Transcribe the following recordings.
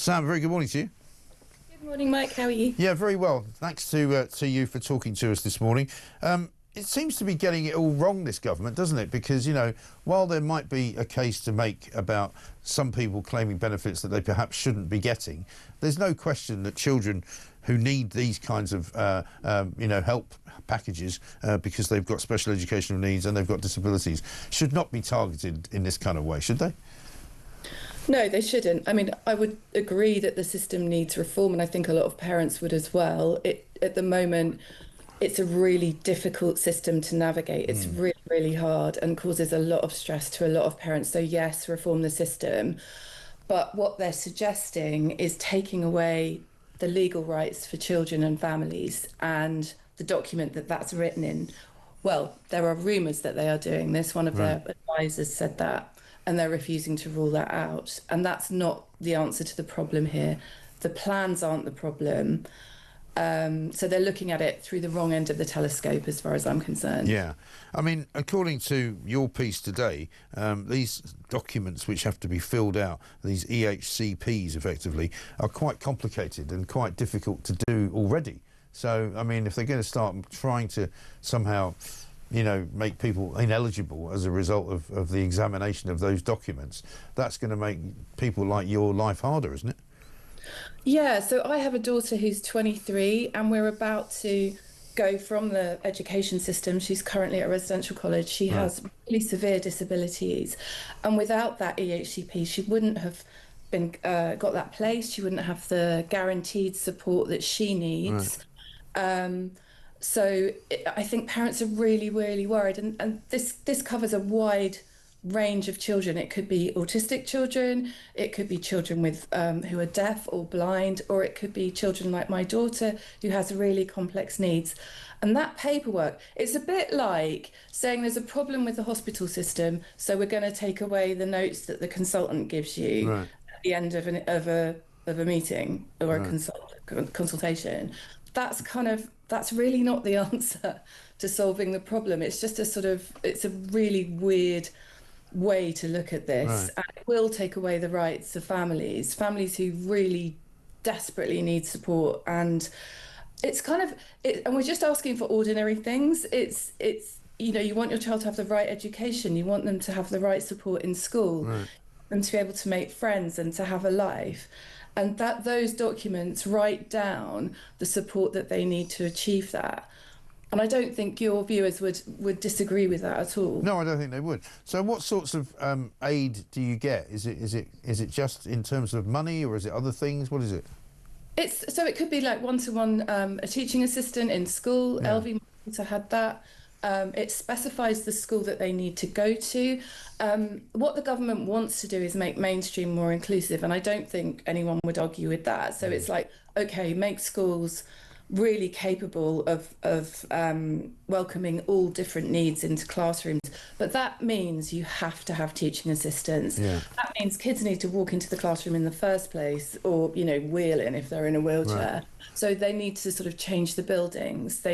Sam, very good morning to you. Good morning, Mike. How are you? Yeah, very well. Thanks to you for talking to us this morning. It seems to be getting it all wrong, this government, doesn't it? Because, you know, while there might be a case to make about some people claiming benefits that they perhaps shouldn't be getting, there's no question that children who need these kinds of, help packages because they've got special educational needs and they've got disabilities should not be targeted in this kind of way, should they? No, they shouldn't. I mean, I would agree that the system needs reform, and I think a lot of parents would as well. At the moment, it's a really difficult system to navigate. It's really, really hard and causes a lot of stress to a lot of parents. So yes, reform the system. But what they're suggesting is taking away the legal rights for children and families, and the document that that's written in. Well, there are rumours that they are doing this. One of their advisors said that, and they're refusing to rule that out. And that's not the answer to the problem here. The plans aren't the problem. So they're looking at it through the wrong end of the telescope, as far as I'm concerned. Yeah. I mean, according to your piece today, these documents which have to be filled out, these EHCPs effectively, are quite complicated and quite difficult to do already. So, I mean, if they're going to start trying to somehow, you know, make people ineligible as a result of the examination of those documents, that's going to make people like your life harder, isn't it? Yeah, so I have a daughter who's 23, and we're about to go from the education system. She's currently at residential college. She has really severe disabilities, and without that EHCP, she wouldn't have been got that place. She wouldn't have the guaranteed support that she needs. So I think parents are really, really worried, and this covers a wide range of children. It could be autistic children, it could be children with who are deaf or blind, or it could be children like my daughter who has really complex needs. And that paperwork, it's a bit like saying there's a problem with the hospital system, so we're going to take away the notes that the consultant gives you at the end of a meeting or a consultation. That's really not the answer to solving the problem. It's just it's a really weird way to look at this. And it will take away the rights of families who really desperately need support. And it's and we're just asking for ordinary things. It's you know, you want your child to have the right education, you want them to have the right support in school, and to be able to make friends and to have a life. And that those documents write down the support that they need to achieve that. And I don't think your viewers would disagree with that at all. No, I don't think they would. So what sorts of aid do you get? Is it just in terms of money, or is it other things? What is it? It could be like one-to-one, a teaching assistant in school. LV had that. It specifies the school that they need to go to. What the government wants to do is make mainstream more inclusive, and I don't think anyone would argue with that. So it's like, okay, make schools really capable of welcoming all different needs into classrooms. But that means you have to have teaching assistants. That means kids need to walk into the classroom in the first place, or, you know, wheel in if they're in a wheelchair. So they need to sort of change the buildings. What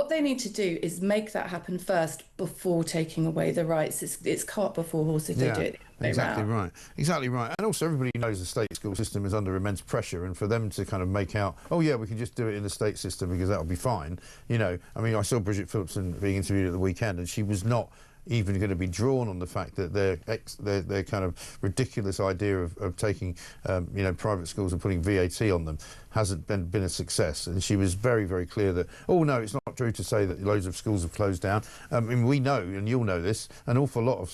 they need to do is make that happen first before taking away the rights. It's cart before horse if they do it. Exactly right. And also everybody knows the state school system is under immense pressure, and for them to kind of make out, oh yeah, we can just do it in the state system because that'll be fine. You know, I mean, I saw Bridget Phillipson being interviewed at the weekend, and she was not even going to be drawn on the fact that their kind of ridiculous idea of taking private schools and putting VAT on them hasn't been a success. And she was very, very clear that, oh no, it's not true to say that loads of schools have closed down. I mean, we know, and you'll know this, an awful lot of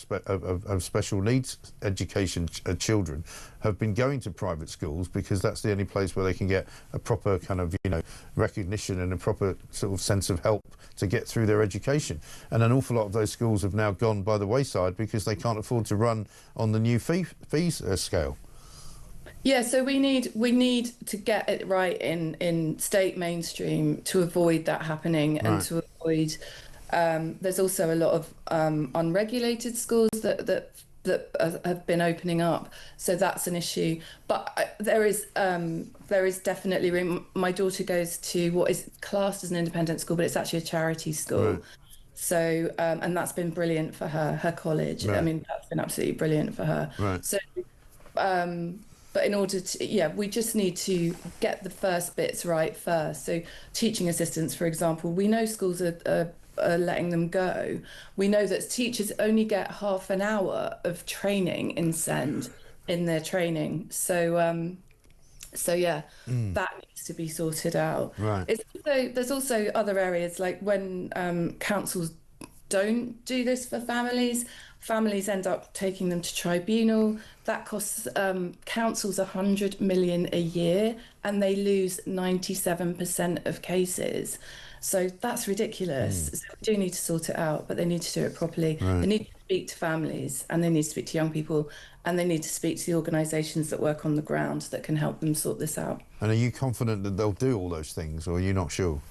special needs education children have been going to private schools because that's the only place where they can get a proper kind of, you know, recognition and a proper sort of sense of help to get through their education. And an awful lot of those schools have now gone by the wayside because they can't afford to run on the new fees scale. Yeah, so we need to get it right in state mainstream to avoid that happening, and to avoid. There's also a lot of unregulated schools that have been opening up, so that's an issue. But there is definitely room. My daughter goes to what is classed as an independent school, but it's actually a charity school. So and that's been brilliant for her college. I mean, that's been absolutely brilliant for her. So But in order to, yeah, we just need to get the first bits right first. So teaching assistants, for example, we know schools are letting them go. We know that teachers only get half an hour of training in SEND in their training. So yeah, that needs to be sorted out. Right. There's also other areas like when councils don't do this for families, families end up taking them to tribunal. That costs councils 100 million a year, and they lose 97% of cases. So that's ridiculous. So we do need to sort it out, but they need to do it properly. Right. They need to speak to families, and they need to speak to young people, and they need to speak to the organisations that work on the ground that can help them sort this out. And are you confident that they'll do all those things, or are you not sure?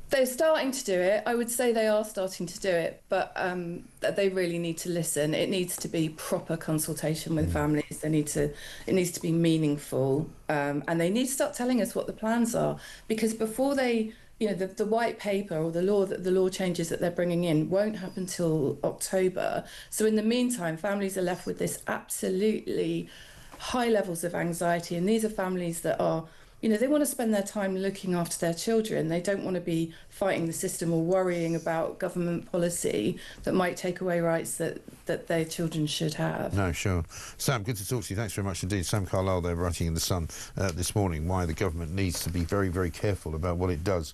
They're starting to do it. I would say they are starting to do it, but they really need to listen. It needs to be proper consultation with families. It needs to be meaningful, and they need to start telling us what the plans are. Because before they, the white paper or the law changes that they're bringing in won't happen till October. So in the meantime, families are left with this absolutely high levels of anxiety, and these are families that are, they want to spend their time looking after their children. They don't want to be fighting the system or worrying about government policy that might take away rights that their children should have. No, sure. Sam, good to talk to you. Thanks very much indeed. Sam Carlisle there, writing in The Sun this morning why the government needs to be very, very careful about what it does